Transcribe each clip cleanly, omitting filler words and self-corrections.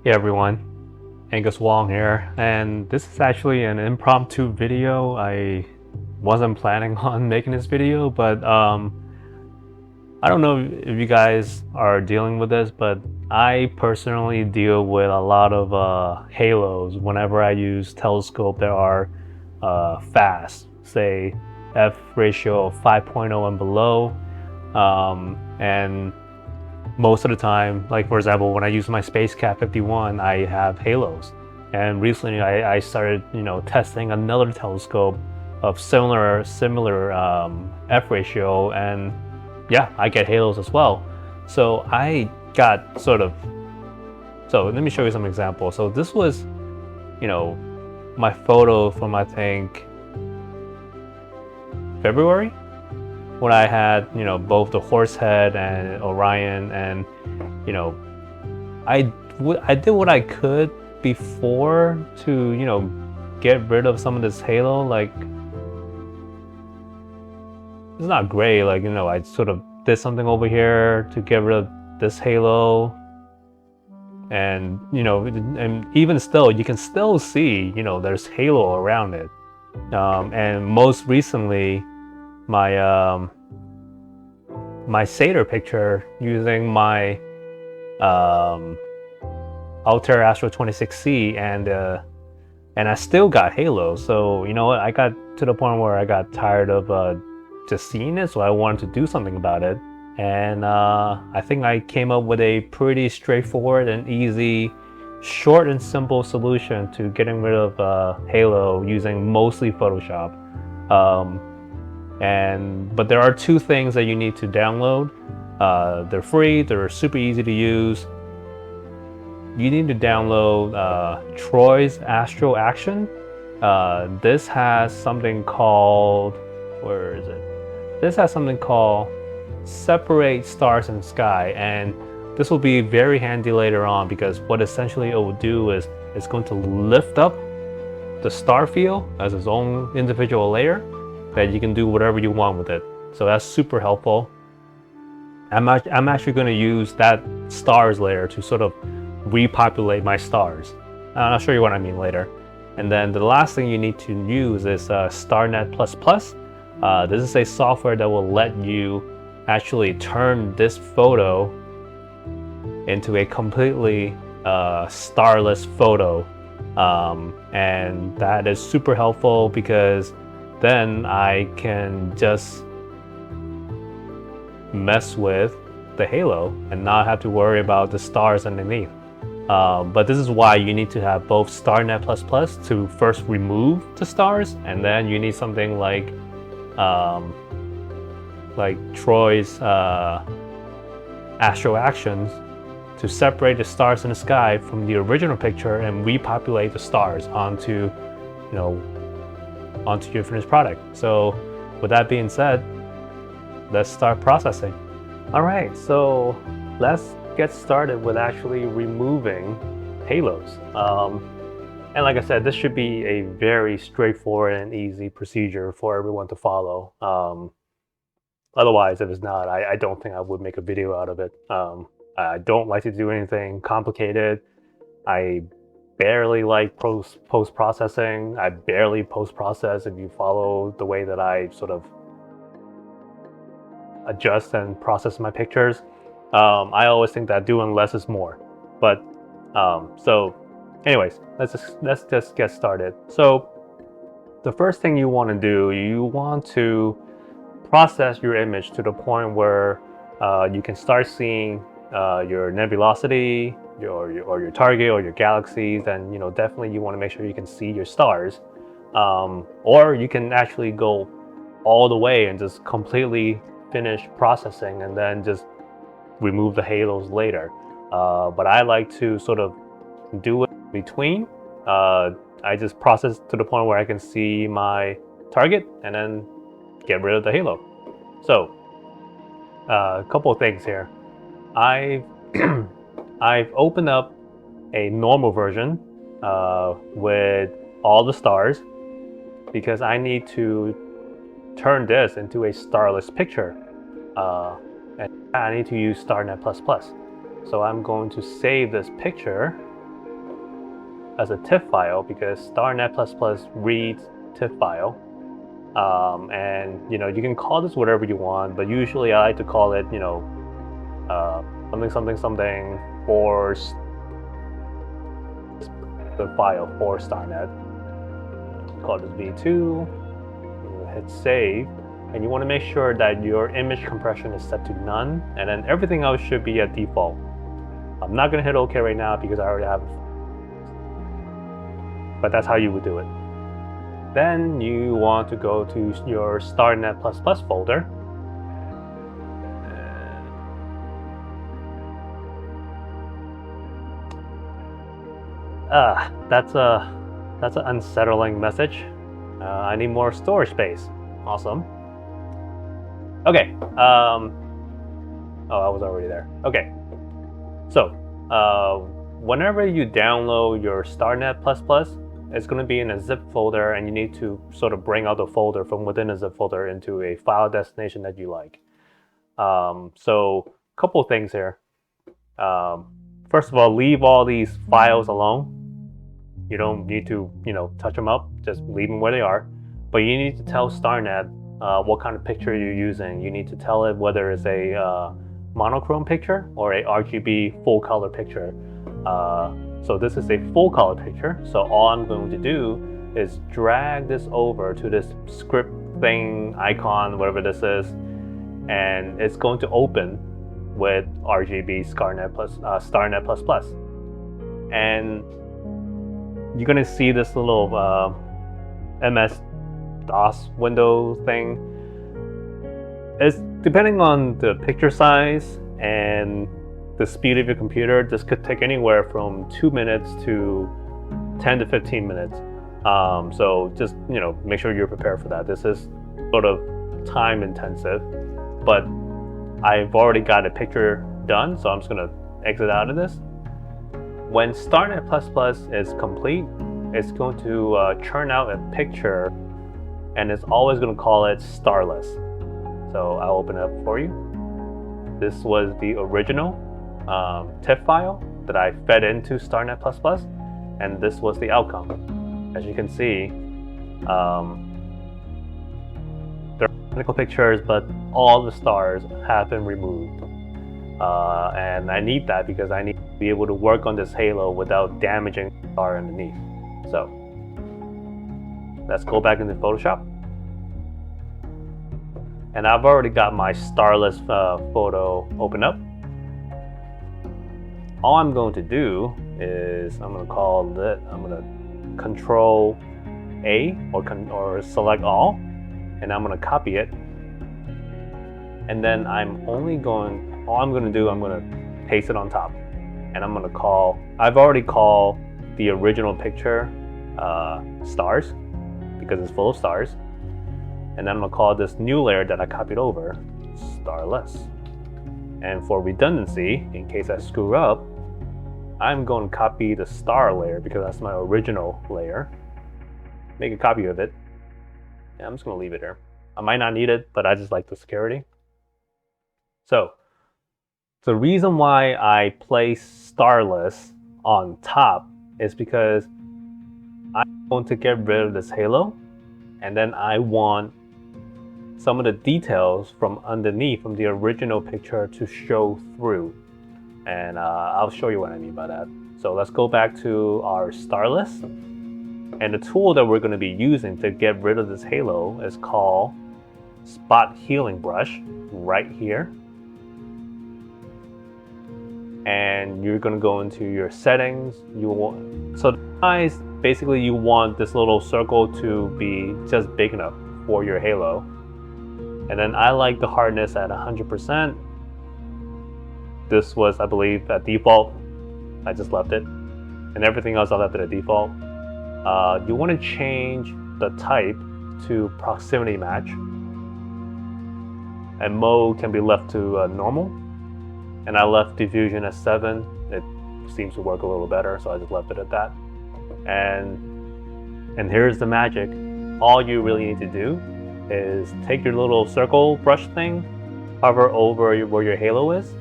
Hey everyone, Angus Wong here, and this is actually an impromptu video. I wasn't planning on making this video, but I don't know if you guys are dealing with this, but I personally deal with a lot of halos whenever I use telescope that are fast, say f ratio of 5.0 and below, and most of the time, like for example, when I use my SpaceCat 51, I have halos. And recently I started, testing another telescope of similar f ratio, and yeah, I get halos as well. So I got so let me show you some examples. So this was, my photo from, I think, February, when I had, both the Horsehead and Orion, and, I did what I could before to, get rid of some of this halo. Like, it's not great. Like, I sort of did something over here to get rid of this halo. And, and even still, you can still see, there's halo around it. And most recently, my my Seder picture using my Altair Astro 26C, and I still got halo. So you know what, I got to the point where I got tired of just seeing it, so I wanted to do something about it. And I think I came up with a pretty straightforward and easy, short and simple solution to getting rid of halo using mostly Photoshop. But there are two things that you need to download. They're free, they're super easy to use. You need to download Troy's Astro Action. This has something called, where is it? This has something called Separate Stars and Sky, and this will be very handy later on, because what essentially it will do is it's going to lift up the star field as its own individual layer, that you can do whatever you want with it. So that's super helpful. I'm actually going to use that stars layer to sort of repopulate my stars. I'll show you what I mean later. And then the last thing you need to use is StarNet++. This is a software that will let you actually turn this photo into a completely starless photo. And that is super helpful, because then I can just mess with the halo and not have to worry about the stars underneath. But this is why you need to have both StarNet++ to first remove the stars, and then you need something like Troy's Astro Actions to separate the stars in the sky from the original picture and repopulate the stars onto your finished product. So with that being said, let's start processing. All right, so let's get started with actually removing halos. And like I said, this should be a very straightforward and easy procedure for everyone to follow. Otherwise, if it's not, I don't think I would make a video out of it. I don't like to do anything complicated. I barely like post-processing. I barely post-process if you follow the way that I sort of adjust and process my pictures. I always think that doing less is more. But so anyways, let's just get started. So the first thing you want to do, you want to process your image to the point where you can start seeing your nebulosity, your target, or your galaxies. And definitely you want to make sure you can see your stars, or you can actually go all the way and just completely finish processing and then just remove the halos later. But I like to sort of do it in between. I just process to the point where I can see my target and then get rid of the halo. So a couple of things here. I've opened up a normal version with all the stars, because I need to turn this into a starless picture, and I need to use StarNet++. So I'm going to save this picture as a TIFF file because StarNet++ reads TIFF file. And you know, you can call this whatever you want, but usually I like to call it, you know, something something something for the file for StarNet. Call this v2. Hit save, and you want to make sure that your image compression is set to none, and then everything else should be at default. I'm not going to hit OK right now because I already have it, but that's how you would do it. Then you want to go to your StarNet++ folder. That's an unsettling message. I need more storage space. Awesome. Okay. Oh, I was already there. Okay. So, whenever you download your StarNet++, it's going to be in a zip folder, and you need to sort of bring out the folder from within a zip folder into a file destination that you like. So, a couple of things here. First of all, leave all these files alone. You don't need to, you know, touch them up. Just leave them where they are. But you need to tell StarNet what kind of picture you're using. You need to tell it whether it's a monochrome picture or a RGB full color picture. So this is a full color picture. So all I'm going to do is drag this over to this script thing icon, whatever this is, and it's going to open with RGB StarNet++. And you're going to see this little MS-DOS window thing. It's depending on the picture size and the speed of your computer. This could take anywhere from 2 minutes to 10 to 15 minutes. So just, you know, make sure you're prepared for that. This is sort of time intensive, but I've already got a picture done, so I'm just going to exit out of this. When StarNet++ is complete, it's going to churn out a picture, and it's always going to call it Starless. So I'll open it up for you. This was the original TIFF file that I fed into StarNet++, and this was the outcome. As you can see, there are technical pictures, but all the stars have been removed. And I need that because I need to be able to work on this halo without damaging the star underneath. So let's go back into Photoshop. And I've already got my Starless photo open up. All I'm going to do is I'm going to Control A or select all, and I'm going to copy it. And then all I'm going to do, I'm going to paste it on top. And I'm going to I've already called the original picture stars because it's full of stars. And then I'm going to call this new layer that I copied over Starless. And for redundancy, in case I screw up, I'm going to copy the star layer because that's my original layer. Make a copy of it. Yeah, I'm just going to leave it here. I might not need it, but I just like the security. So the reason why I place Starless on top is because I'm going to get rid of this halo, and then I want some of the details from underneath, from the original picture, to show through. And I'll show you what I mean by that. So let's go back to our Starless. And the tool that we're going to be using to get rid of this halo is called Spot Healing Brush, right here. And you're going to go into your settings. So the size, basically you want this little circle to be just big enough for your halo. And then I like the hardness at 100%. This was, I believe, at default. I just left it. And everything else I left it at default. You want to change the type to proximity match. And mode can be left to normal. And I left diffusion at 7. It seems to work a little better, so I just left it at that. And here's the magic. All you really need to do is take your little circle brush thing, hover over where your halo is,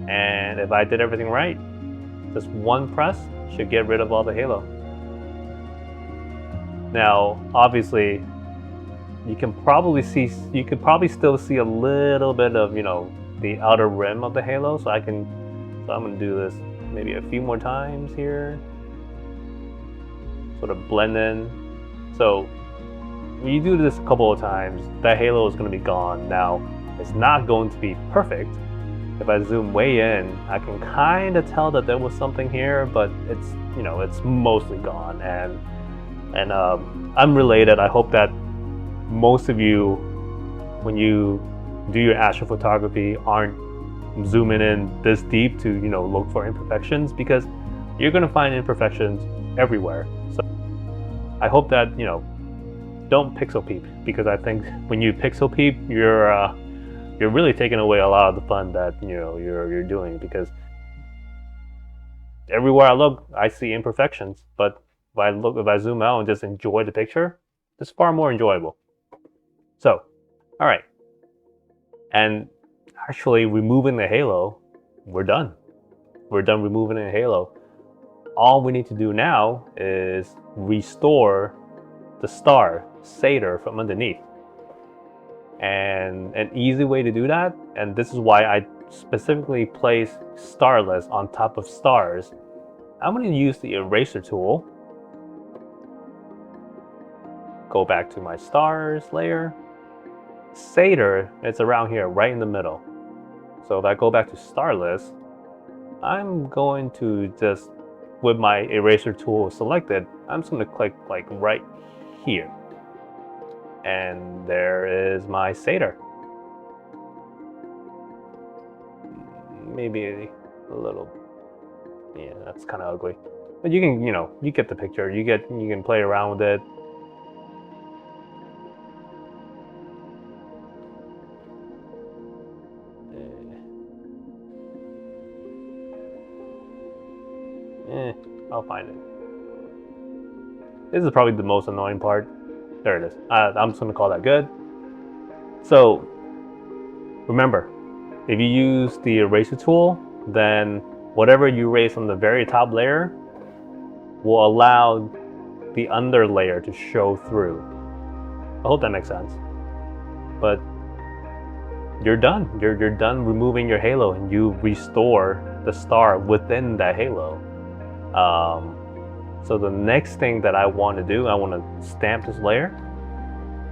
and if I did everything right, just one press, should get rid of all the halo. Now, obviously, you could probably still see a little bit of, the outer rim of the halo. So I'm gonna do this maybe a few more times here. Sort of blend in. So when you do this a couple of times, that halo is gonna be gone. Now, it's not going to be perfect. If I zoom way in, I can kind of tell that there was something here, but it's, it's mostly gone. And unrelated, I hope that most of you, when you do your astrophotography, aren't zooming in this deep to, look for imperfections, because you're going to find imperfections everywhere. So I hope that, don't pixel peep, because I think when you pixel peep, you're really taking away a lot of the fun that you're doing, because everywhere I look, I see imperfections. But if I zoom out and just enjoy the picture, it's far more enjoyable. So, all right, and actually removing the halo, we're done. We're done removing the halo. All we need to do now is restore the star Satyr from underneath. And an easy way to do that, and this is why I specifically place Starless on top of stars, I'm going to use the eraser tool. Go back to my stars layer. Satyr, it's around here, right in the middle. So if I go back to Starless, I'm going to just, with my eraser tool selected, I'm just going to click like right here. And there is my Satyr. Maybe a little, yeah, that's kind of ugly. But you can, you get the picture. You can play around with it. I'll find it. This is probably the most annoying part. There it is. I'm just going to call that good. So remember, if you use the eraser tool, then whatever you erase from the very top layer will allow the under layer to show through. I hope that makes sense. But you're done. You're done removing your halo, and you restore the star within that halo. So the next thing that I want to do, I want to stamp this layer.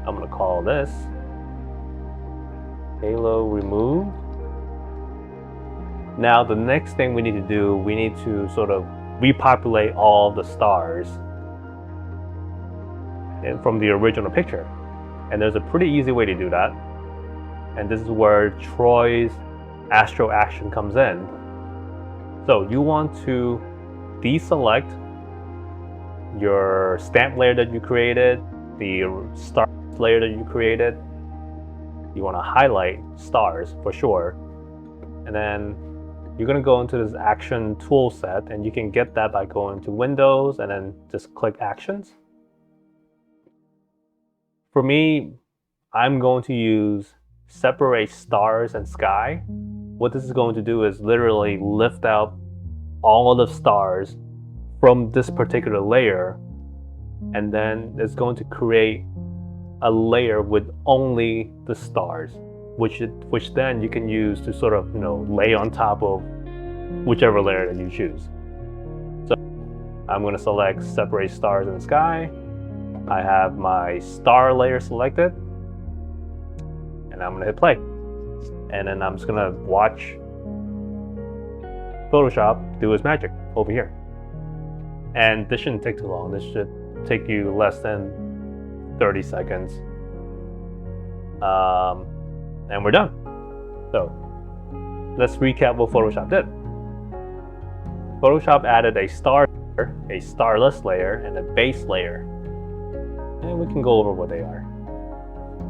I'm going to call this halo removed. Now the next thing we need to do, we need to sort of repopulate all the stars from the original picture. And there's a pretty easy way to do that. And this is where Troy's Astro action comes in. So you want to deselect your stamp layer that you created, the star layer that you created. You want to highlight stars for sure. And then you're going to go into this action tool set, and you can get that by going to Windows and then just click Actions. For me, I'm going to use Separate Stars and Sky. What this is going to do is literally lift out all of the stars from this particular layer, and then it's going to create a layer with only the stars, which then you can use to sort of lay on top of whichever layer that you choose. So I'm going to select Separate Stars and Sky. I have my star layer selected, and I'm going to hit play. And then I'm just going to watch Photoshop do its magic over here. And this shouldn't take too long. This should take you less than 30 seconds. And we're done. So let's recap what Photoshop did. Photoshop added a star layer, a starless layer, and a base layer. And we can go over what they are.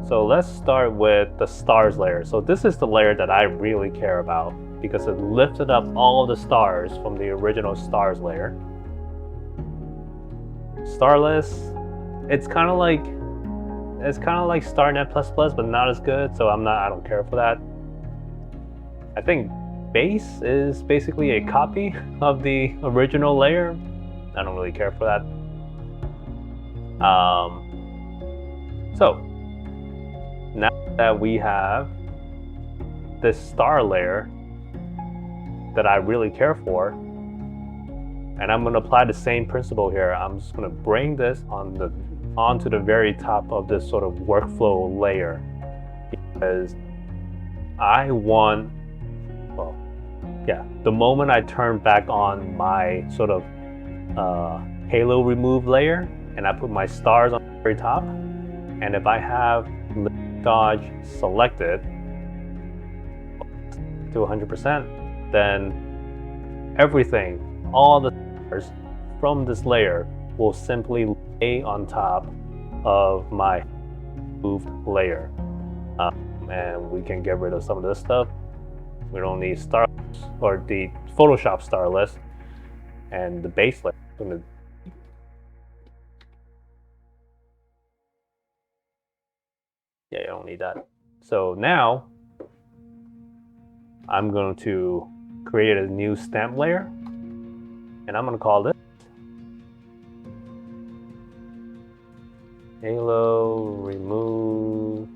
So let's start with the stars layer. So this is the layer that I really care about, because it lifted up all of the stars from the original stars layer. Starless, it's kind of like StarNet++, but not as good. So I don't care for that. I think base is basically a copy of the original layer, I don't really care for that. So now that we have this star layer that I really care for, and I'm going to apply the same principle here. I'm just going to bring this onto the very top of this sort of workflow layer, because I want, well, yeah, the moment I turn back on my sort of halo remove layer and I put my stars on the very top, and if I have dodge selected to 100%, then everything, all the stars from this layer will simply lay on top of my moved layer. And we can get rid of some of this stuff. We don't need Starless or the Photoshop Starless and the base layer. Yeah, you don't need that. So now I'm going to create a new stamp layer, and I'm going to call this Halo Remove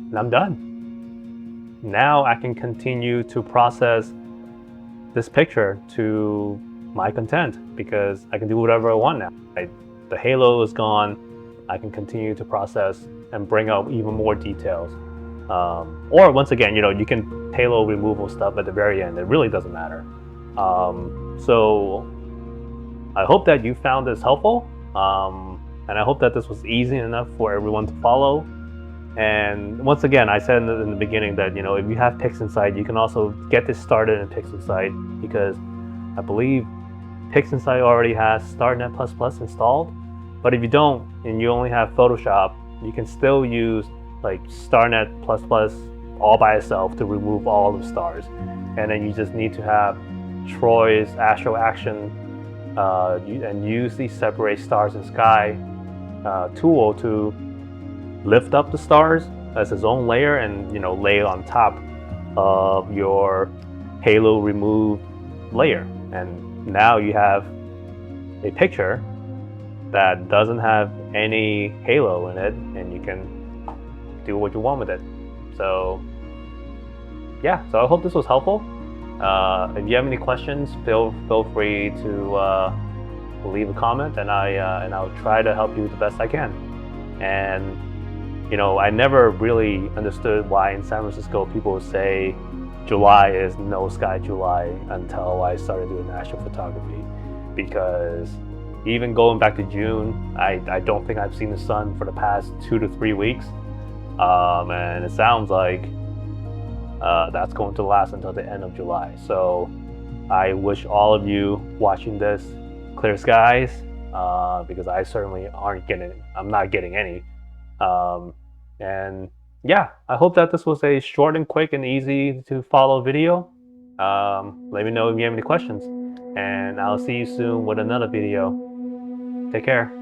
and I'm done. Now I can continue to process this picture to my content, because I can do whatever I want now. The halo is gone. I can continue to process and bring out even more details. Or once again, you can halo removal stuff at the very end. It really doesn't matter. So I hope that you found this helpful. And I hope that this was easy enough for everyone to follow. And once again, I said in the beginning that, if you have PixInsight, you can also get this started in PixInsight, because I believe PixInsight already has StarNet++ installed. But if you don't, and you only have Photoshop, you can still use like StarNet++ all by itself to remove all the stars. And then you just need to have Troy's Astro Action and use the Separate Stars in Sky tool to lift up the stars as its own layer and lay it on top of your halo removed layer. And now you have a picture that doesn't have any halo in it, and you can do what you want with it. So yeah, so I hope this was helpful. If you have any questions, feel free to leave a comment, and I'll try to help you the best I can. And I never really understood why in San Francisco people would say July is no sky July until I started doing astrophotography, because even going back to June, I don't think I've seen the sun for the past 2 to 3 weeks, and it sounds like that's going to last until the end of July. So I wish all of you watching this clear skies, because I certainly I'm not getting any. And yeah, I hope that this was a short and quick and easy to follow video. Let me know if you have any questions, and I'll see you soon with another video. Take care.